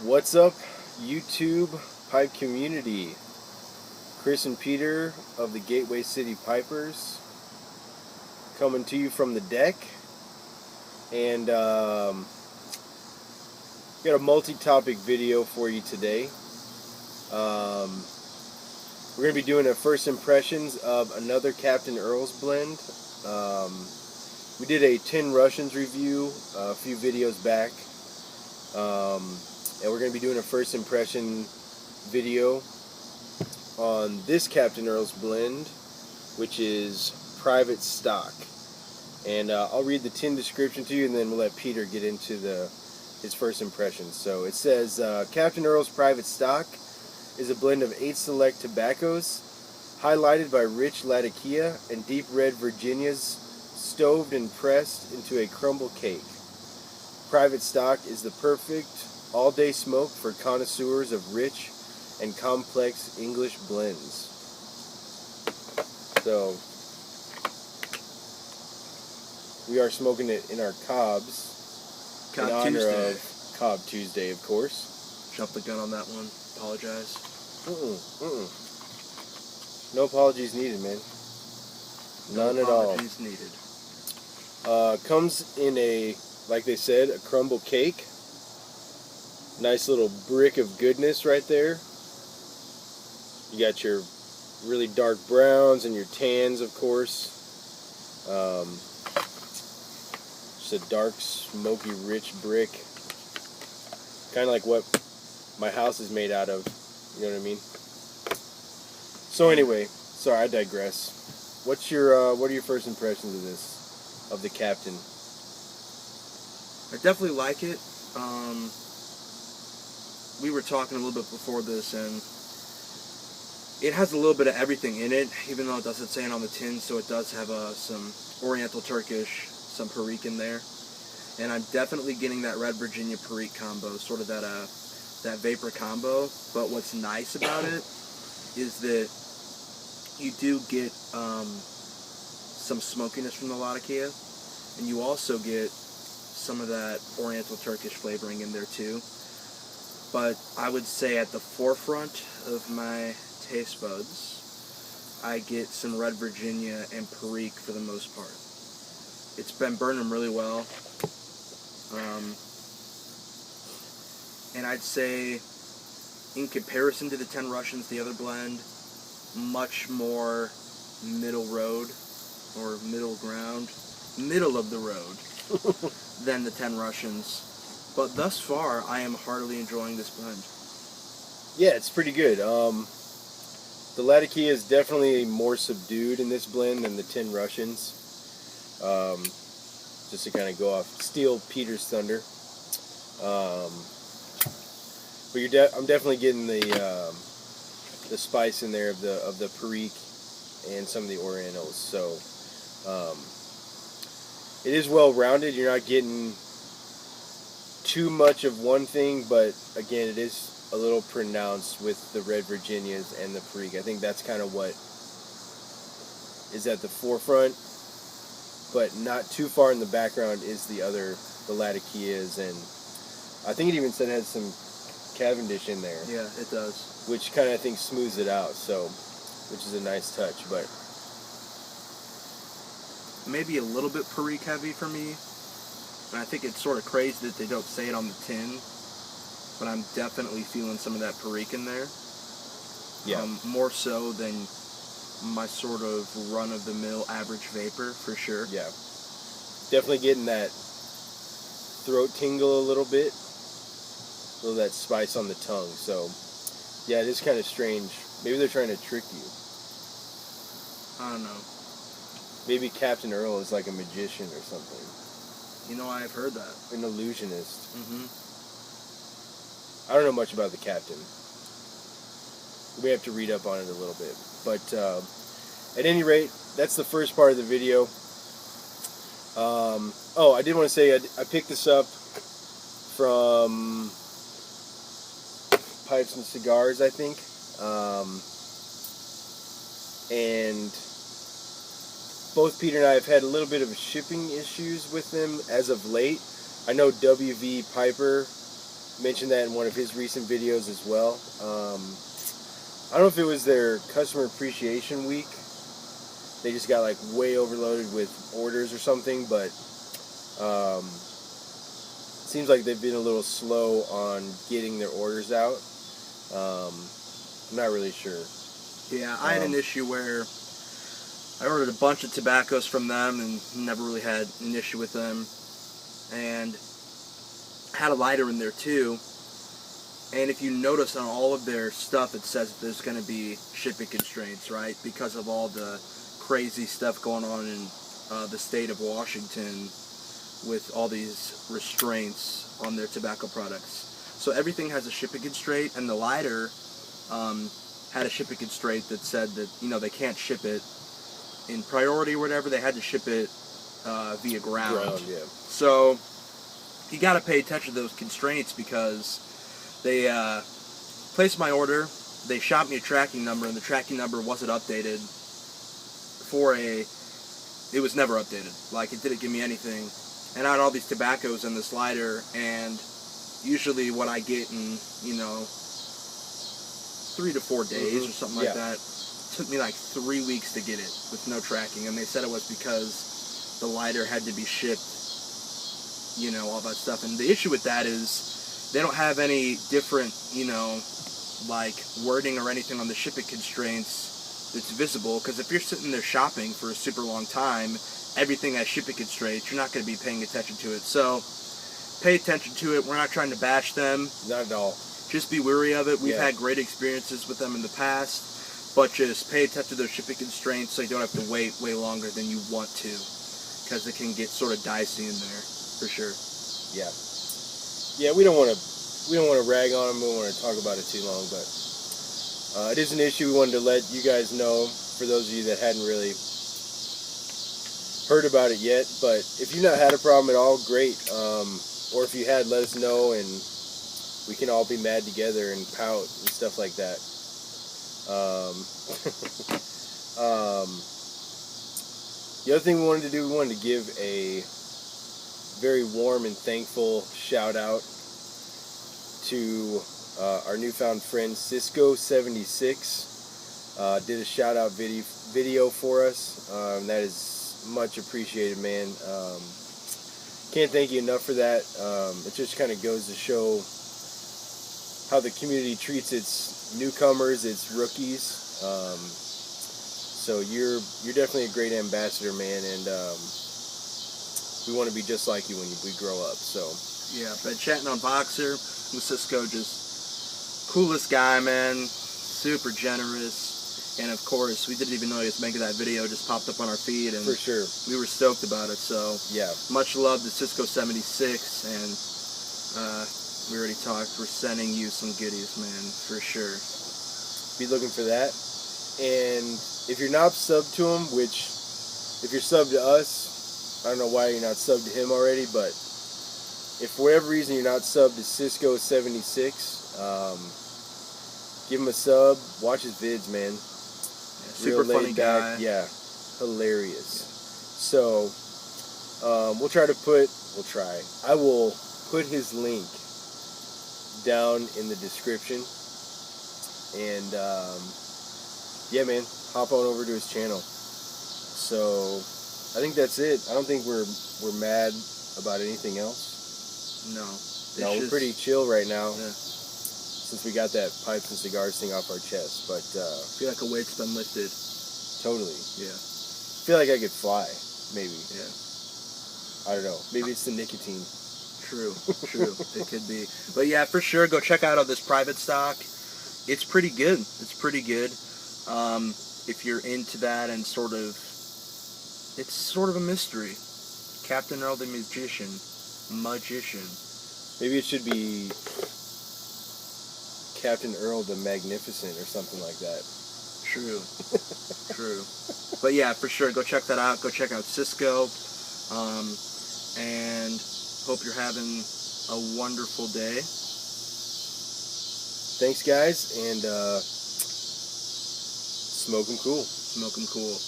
What's up, YouTube pipe community? Chris and Peter of the GatewayCity Pipers coming to you from the deck, and got a multi-topic video for you today. We're going to be doing a first impressions of another Captain Earle's blend. We did a 10 Russians review a few videos back. And we're going to be doing a first impression video on this Captain Earle's blend, which is private stock. And I'll read the tin description to you, and then we'll let Peter get into his first impressions. So it says, Captain Earle's private stock is a blend of 8 select tobaccos, highlighted by rich Latakia and deep red Virginias, stoved and pressed into a crumble cake. Private stock is the perfect all-day smoke for connoisseurs of rich and complex English blends. So, we are smoking it in our Cobbs in honor of Cobb Tuesday, of course. Jump the gun on that one. Apologize. No apologies needed, man. None at all. Apologies needed. Comes in a, like they said, a crumble cake. Nice little brick of goodness right there. You got your really dark browns and your tans, of course. Just a dark, smoky, rich brick. Kind of like what my house is made out of. You know what I mean? So anyway, sorry, I digress. What are your first impressions of this, of the Captain? I definitely like it. We were talking a little bit before this, and it has a little bit of everything in it, even though it doesn't say it on the tin. So it does have some Oriental Turkish, some Perique in there, and I'm definitely getting that Red Virginia Perique combo, sort of that vapor combo. But what's nice about it is that you do get some smokiness from the Latakia, and you also get some of that Oriental Turkish flavoring in there too. But I would say at the forefront of my taste buds, I get some Red Virginia and Perique for the most part. It's been burning really well. And I'd say, in comparison to the 10 Russians, the other blend, much more middle road, or middle ground, middle of the road, than the 10 Russians. But thus far, I am heartily enjoying this blend. Yeah, it's pretty good. The Latakia is definitely more subdued in this blend than the 10 Russians. Just to kind of go off, steal Peter's thunder. But I'm definitely getting the spice in there of the Perique and some of the Orientals. So it is well rounded. You're not getting too much of one thing, but again, it is a little pronounced with the Red Virginias and the Perique. I think that's kind of what is at the forefront, but not too far in the background is the Latakias, and I think it even said it has some Cavendish in there. Yeah, it does. Which kind of, I think, smooths it out, so, which is a nice touch, but maybe a little bit Perique heavy for me. And I think it's sort of crazy that they don't say it on the tin, but I'm definitely feeling some of that Perique in there. Yeah. More so than my sort of run-of-the-mill average vapor, for sure. Yeah. Definitely getting that throat tingle a little bit. A little of that spice on the tongue. So, yeah, it is kind of strange. Maybe they're trying to trick you. I don't know. Maybe Captain Earle is like a magician or something. You know, I've heard that. An illusionist. Mm-hmm. I don't know much about the Captain. We have to read up on it a little bit. But at any rate, that's the first part of the video. I did want to say I picked this up from Pipes and Cigars, I think. And both Peter and I have had a little bit of shipping issues with them as of late. I know WV Piper mentioned that in one of his recent videos as well. I don't know if it was their customer appreciation week. They just got like way overloaded with orders or something, but seems like they've been a little slow on getting their orders out. I'm not really sure. Yeah, I had an issue where I ordered a bunch of tobaccos from them and never really had an issue with them, and had a lighter in there too. And if you notice on all of their stuff, it says that there's going to be shipping constraints, right? Because of all the crazy stuff going on in the state of Washington with all these restraints on their tobacco products. So everything has a shipping constraint, and the lighter had a shipping constraint that said that, you know, they can't ship it in priority or whatever. They had to ship it via ground. Yeah. So you got to pay attention to those constraints, because they placed my order, they shot me a tracking number, and the tracking number wasn't updated it was never updated. Like, it didn't give me anything. And I had all these tobaccos in this lighter, and usually what I get in, 3 to 4 days or something like that. It took me like 3 weeks to get it with no tracking, and they said it was because the lighter had to be shipped, all that stuff. And the issue with that is they don't have any different, like wording or anything on the shipping constraints that's visible, because if you're sitting there shopping for a super long time, everything has shipping constraints, you're not going to be paying attention to it. So pay attention to it. We're not trying to bash them. Not at all. Just be wary of it. We've had great experiences with them in the past, but just pay attention to those shipping constraints so you don't have to wait way longer than you want to, because it can get sort of dicey in there, for sure. Yeah. Yeah, we don't want to rag on them. We don't want to talk about it too long, but it is an issue. We wanted to let you guys know, for those of you that hadn't really heard about it yet. But if you've not had a problem at all, great. Or if you had, let us know, and we can all be mad together and pout and stuff like that. The other thing we wanted to do, we wanted to give a very warm and thankful shout out to our newfound friend Cisco76. Did a shout out video for us. That is much appreciated, man. Can't thank you enough for that. It just kind of goes to show how the community treats its newcomers, its rookies. So you're definitely a great ambassador, man, and we want to be just like you when we grow up. So yeah, been chatting on Boxer with Cisco, just coolest guy, man, super generous, and of course we didn't even know he was making that video. Just popped up on our feed, and for sure we were stoked about it. So yeah, much love to Cisco76, and we already talked. We're sending you some goodies, man, for sure. Be looking for that. And if you're not subbed to him, which if you're subbed to us, I don't know why you're not subbed to him already, but if for whatever reason you're not subbed to Cisco76, give him a sub, watch his vids, man. Yeah, super funny guy. Yeah, hilarious. So I will put his link down in the description, and yeah, man, hop on over to his channel. So I think that's it. I don't think we're mad about anything else. No, we're pretty chill right now. Yeah. Since we got that pipes and cigars thing off our chest, but I feel like a weight's been lifted. Totally. Yeah. I feel like I could fly, maybe. Yeah. I don't know. Maybe it's the nicotine. True. It could be. But yeah, for sure, go check out this private stock. It's pretty good. If you're into that, and it's sort of a mystery. Captain Earle the Magician. Maybe it should be Captain Earle the Magnificent or something like that. True. But yeah, for sure, go check that out. Go check out Cisco. And hope you're having a wonderful day. Thanks, guys, and smoke 'em cool. Smoke 'em cool.